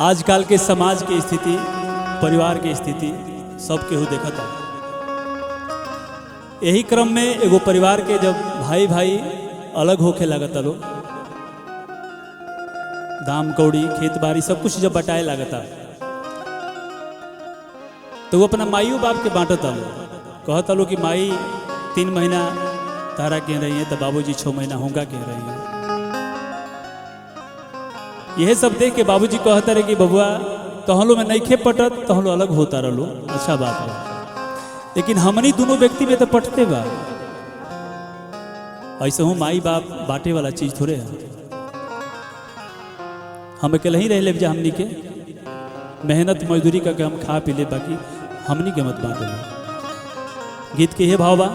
आजकल के समाज की स्थिति, परिवार की स्थिति सब केहू देखा था। यही क्रम में एगो परिवार के जब भाई भाई अलग होके लगता लोग, दाम कौड़ी खेत बाड़ी सब कुछ जब बटाए लगता, तो वो अपना माइयों बाप के बांटता लो, कहता लो कि माई 3 महीना तारा कह रही है तो बाबूजी 6 महीना होगा कह रही है। यह सब देख के बाबूजी कहता रहे कि बबुआ तहलो में नहीं खे पटत, तहलो अलग होता रहो, अच्छा बात है, लेकिन हमनी दोनों व्यक्ति में तो पटते बा। ऐसे हूँ माई बाप बांटे वाला चीज थोड़े है, हम अकेले ही रह ले जा, हमनी के मेहनत मजदूरी करके हम खा पी ले, बाकी हमनी के मत बांटे। गीत के ये भाव बा,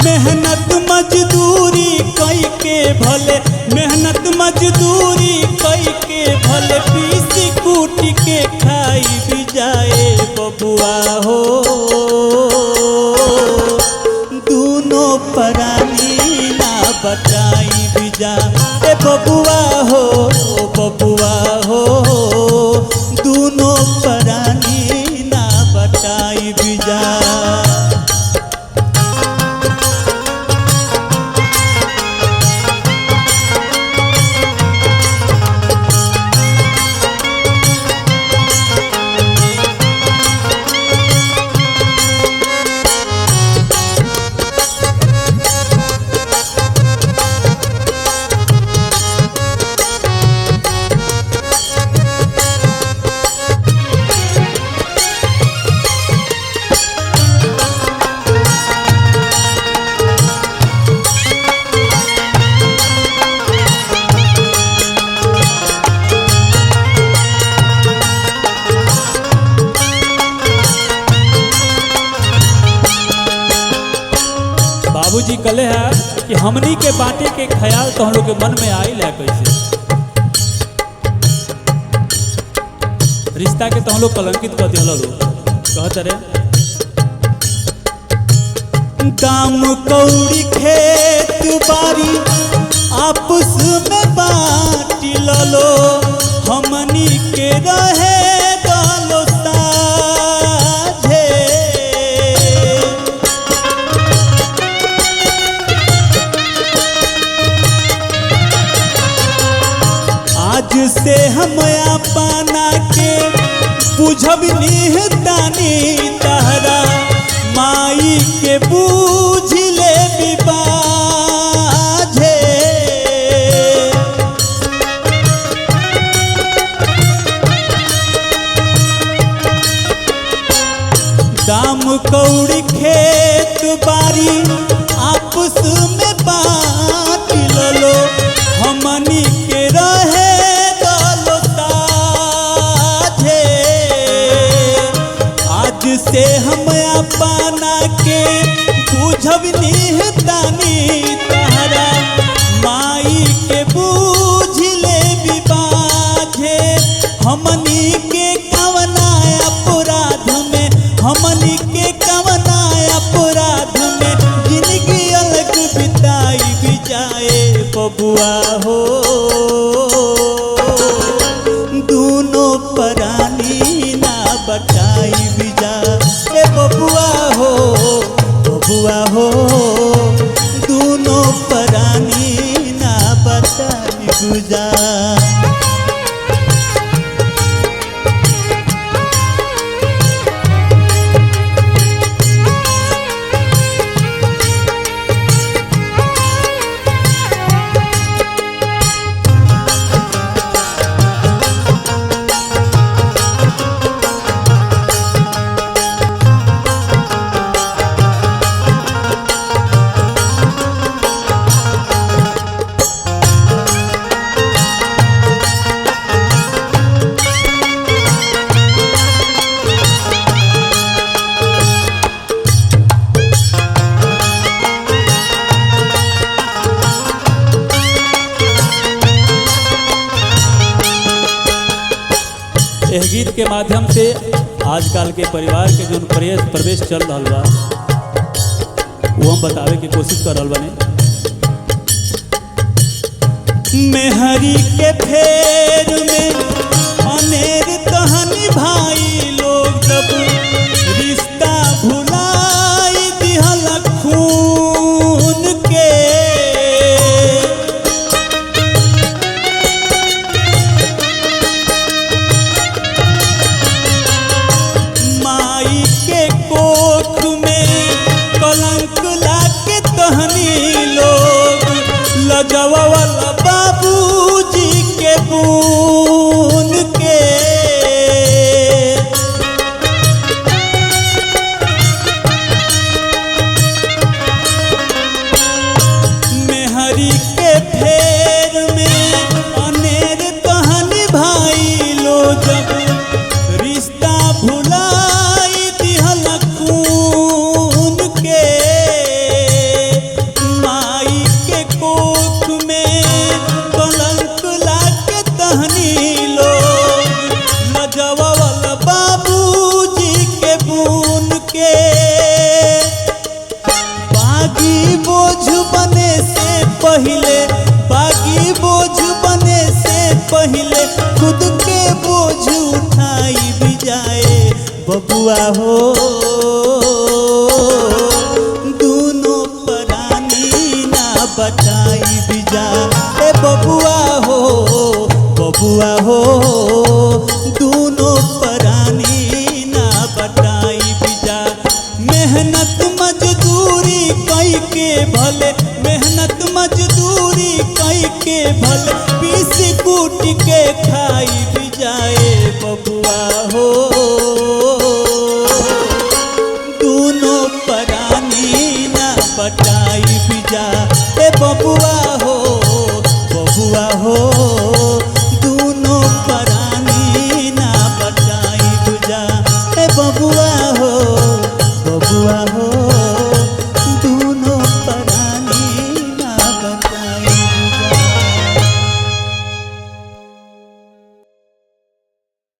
मेहनत मजदूरी कई के भले, मेहनत मजदूरी कई के भले, पीसी कूटी के खाई भी जाए बबुआ हो, दोनों परानी ना बटाई भी जाए बबुआ हो, बबुआ हो, दोनों परानी ना बटाई भी जाए। बाबूजी कले है कि हमनी के बाटे के ख्याल तो हम लोग के मन में आई ला, कैसे रिश्ता के तो हम लोग कलंकित कर दिया लोग, कहते रहे दाम कौड़ी खेत बारी आपस में बांट लो, हमनी के रहे दलो साझे, आज से हम अपना के बुझब निहतानी तहरा, माई के बूझ ले विबाझे, दाम कौड़ी खेत बारी आपस में बांट लो, हमनी के रहे दलो साझे, आज से हम अपना के बुझब निहतानी तहरा, माई के बूझ ले विबाझे, हमनी के कवना अपराध में, हमनी के कवना अपराध में, जिंदगी अलग बिताई भी जाए बबुआ हो, दोनों परानी ना बटाई भी जाए बबुआ हो, बबुआ हो, दोनों परानी ना बटाई भी जाए। एह गीत के माध्यम से आजकल के परिवार के जो प्रवेश चल रहा बा वो हम बतावे की कोशिश कर रहा बने। मेहरी के फेर में अनेर तहनी भाई लोग जब रिश्ता भुलाई दिहल खून के। माई के कोख में कलंक लाके तहनी लोग लजवावल बाबूजी के बून के। मेहरी के फेर में अनेर तहनी भाई लो जब रिश्ता भुलाई दिहल खून के। माई के कोख में कलंक लाके तहनी लोग लजवावल बाबूजी के बून के। बागी बोझ बने से पहले, बागी बोझ बने से पहले खुद के बोझ उठाई भी जाए बबुआ हो। दोनों प्राणी ना बचाई भी जाए बबुआ हो, बबुआ हो। दोनों प्राणी ना बचाई भी जाए। मेहनत मजदूरी कई के भले, मेहनत मजदूरी कई के भले पीस कूट के खाई भी जाए बबुआ हो।